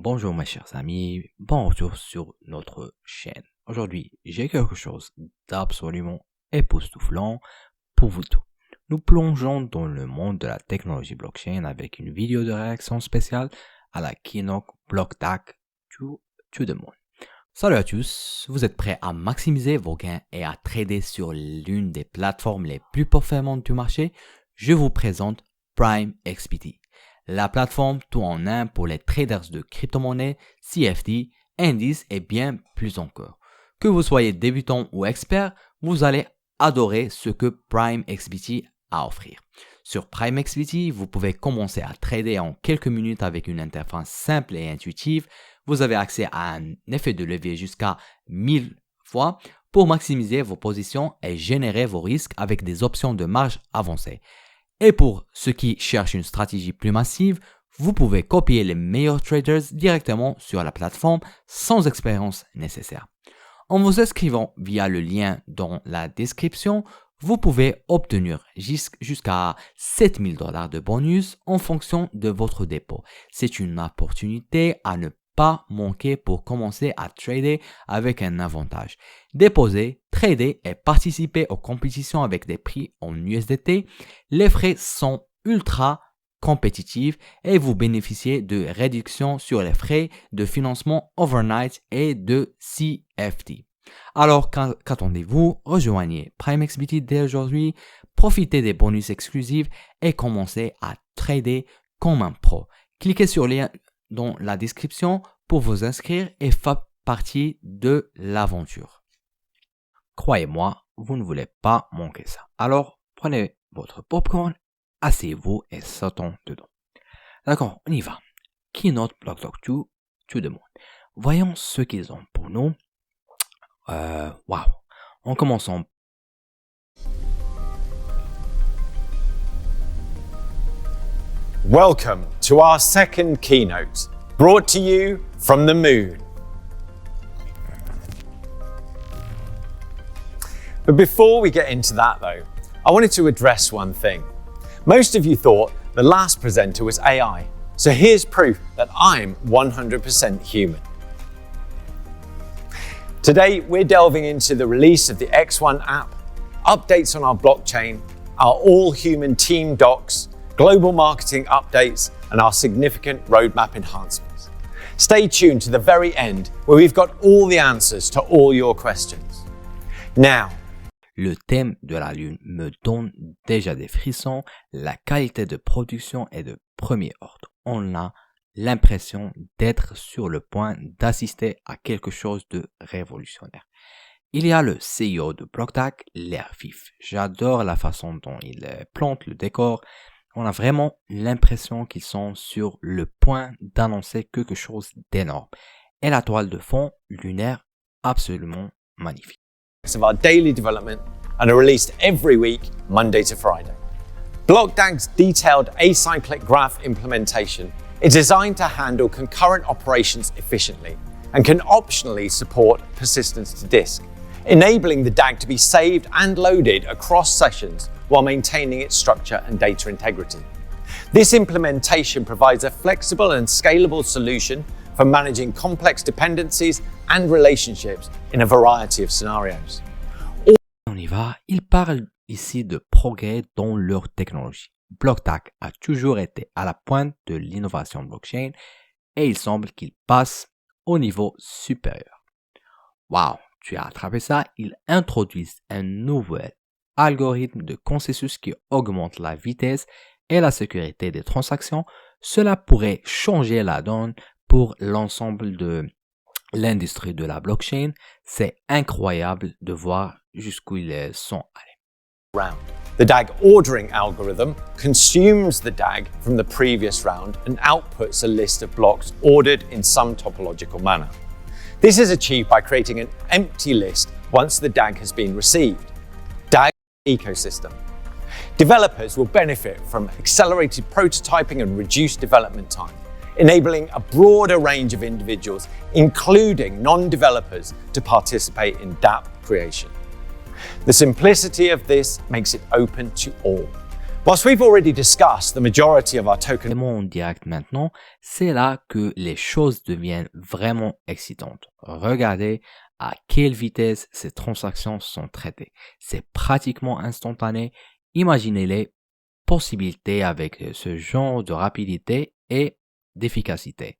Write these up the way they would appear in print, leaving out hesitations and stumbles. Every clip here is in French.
Bonjour mes chers amis, bon retour sur notre chaîne. Aujourd'hui, j'ai quelque chose d'absolument époustouflant pour vous tous. Nous plongeons dans le monde de la technologie blockchain avec une vidéo de réaction spéciale à la keynote BlockTAC to the Moon. Salut à tous, vous êtes prêts à maximiser vos gains et à trader sur l'une des plateformes les plus performantes du marché? Je vous présente PrimeXBT. La plateforme tout en un pour les traders de crypto-monnaies, CFD, indices et bien plus encore. Que vous soyez débutant ou expert, vous allez adorer ce que PrimeXBT a à offrir. Sur PrimeXBT, vous pouvez commencer à trader en quelques minutes avec une interface simple et intuitive. Vous avez accès à un effet de levier jusqu'à 1000 fois pour maximiser vos positions et générer vos risques avec des options de marge avancées. Et pour ceux qui cherchent une stratégie plus massive, vous pouvez copier les meilleurs traders directement sur la plateforme sans expérience nécessaire. En vous inscrivant via le lien dans la description, vous pouvez obtenir jusqu'à $7,000 de bonus en fonction de votre dépôt. C'est une opportunité à ne pas manquer pour commencer à trader avec un avantage. Déposer, trader et participer aux compétitions avec des prix en USDT. Les frais sont ultra compétitifs et vous bénéficiez de réductions sur les frais de financement overnight et de CFD. Alors qu'attendez-vous? Rejoignez PrimeXBT dès aujourd'hui, profitez des bonus exclusifs et commencez à trader comme un pro. Cliquez sur le lien dans la description pour vous inscrire et faire partie de l'aventure. Croyez-moi, vous ne voulez pas manquer ça. Alors, prenez votre popcorn, asseyez-vous et sautons dedans. D'accord, on y va. Keynote BlockTAC to the Moon. Voyons ce qu'ils ont pour nous. En commençant. Welcome to our second keynote, brought to you from the moon. But before we get into that though, I wanted to address one thing. Most of you thought the last presenter was AI, so here's proof that I'm 100% human. Today, we're delving into the release of the X1 app, updates on our blockchain, our all-human team docs, global marketing updates, and our significant roadmap enhancements. Stay tuned to the very end where we've got all the answers to all your questions. Now, le thème de la Lune me donne déjà des frissons. La qualité de production est de premier ordre. On a l'impression d'être sur le point d'assister à quelque chose de révolutionnaire. Il y a le CEO de BlockTAC, l'air vif. J'adore la façon dont il plante le décor. On a vraiment l'impression qu'ils sont sur le point d'annoncer quelque chose d'énorme. Et la toile de fond lunaire absolument magnifique. Of our daily development and are released every week, Monday to Friday. BlockTAC's detailed acyclic graph implementation is designed to handle concurrent operations efficiently and can optionally support persistence to disk, enabling the DAG to be saved and loaded across sessions while maintaining its structure and data integrity. This implementation provides a flexible and scalable solution for managing complex dependencies and relationships in a variety of scenarios. On y va, ils parlent ici de progrès dans leur technologie. BlockTAC a toujours été à la pointe de l'innovation blockchain et il semble qu'il passe au niveau supérieur. Waouh, tu as attrapé ça, ils introduisent un nouvel algorithme de consensus qui augmente la vitesse et la sécurité des transactions. Cela pourrait changer la donne pour l'ensemble de l'industrie de la blockchain. C'est incroyable de voir jusqu'où ils sont allés. The DAG ordering algorithm consumes the DAG from the previous round and outputs a list of blocks ordered in some topological manner. This is achieved by creating an empty list once the DAG has been received. DAG ecosystem. Developers will benefit from accelerated prototyping and reduced development time, enabling a broader range of individuals, including non-developers, to participate in dApp creation. The simplicity of this makes it open to all. Whilst we've already discussed the majority of our token Paiement direct maintenant, c'est là que les choses deviennent vraiment excitantes. Regardez à quelle vitesse ces transactions sont traitées. C'est pratiquement instantané. Imaginez les possibilités avec ce genre de rapidité et d'efficacité.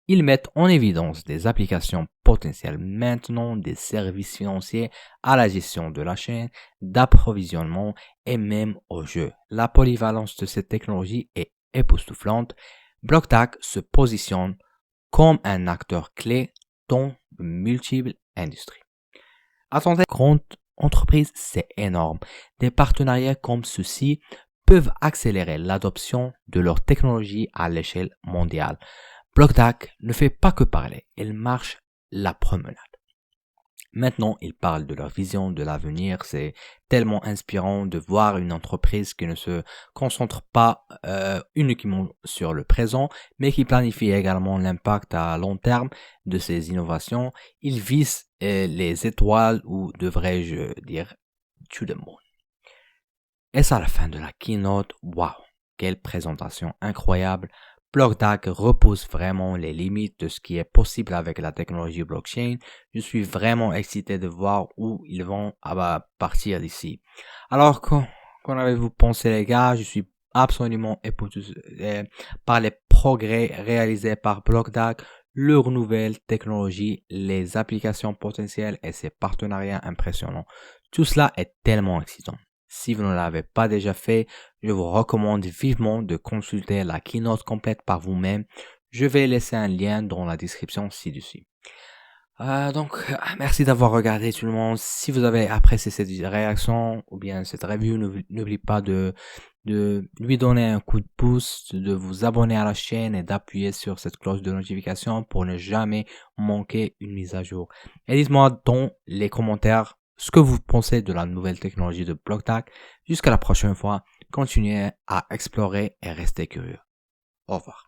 Ils mettent en évidence des applications potentielles maintenant, des services financiers à la gestion de la chaîne, d'approvisionnement et même au jeu. La polyvalence de cette technologie est époustouflante. BlockTAC se positionne comme un acteur clé dans de multiples industries. Attendez, grande entreprise, c'est énorme. Des partenariats comme ceux-ci peuvent accélérer l'adoption de leur technologie à l'échelle mondiale. BlockTAC ne fait pas que parler, il marche la promenade. Maintenant, ils parlent de leur vision de l'avenir. C'est tellement inspirant de voir une entreprise qui ne se concentre pas uniquement sur le présent, mais qui planifie également l'impact à long terme de ces innovations. Ils visent les étoiles, ou devrais-je dire, to the moon. Et c'est à la fin de la keynote. Waouh, quelle présentation incroyable! BlockTAC repousse vraiment les limites de ce qui est possible avec la technologie blockchain. Je suis vraiment excité de voir où ils vont partir d'ici. Alors, qu'en avez-vous pensé, les gars? Je suis absolument époustouflé par les progrès réalisés par BlockTAC, leurs nouvelles technologies, les applications potentielles et ses partenariats impressionnants. Tout cela est tellement excitant. Si vous ne l'avez pas déjà fait, je vous recommande vivement de consulter la keynote complète par vous-même. Je vais laisser un lien dans la description ci-dessus. Merci d'avoir regardé tout le monde. Si vous avez apprécié cette réaction ou bien cette review, n'oubliez pas de lui donner un coup de pouce, de vous abonner à la chaîne et d'appuyer sur cette cloche de notification pour ne jamais manquer une mise à jour. Et dites-moi dans les commentaires ce que vous pensez de la nouvelle technologie de BlockTAC. Jusqu'à la prochaine fois, continuez à explorer et restez curieux. Au revoir.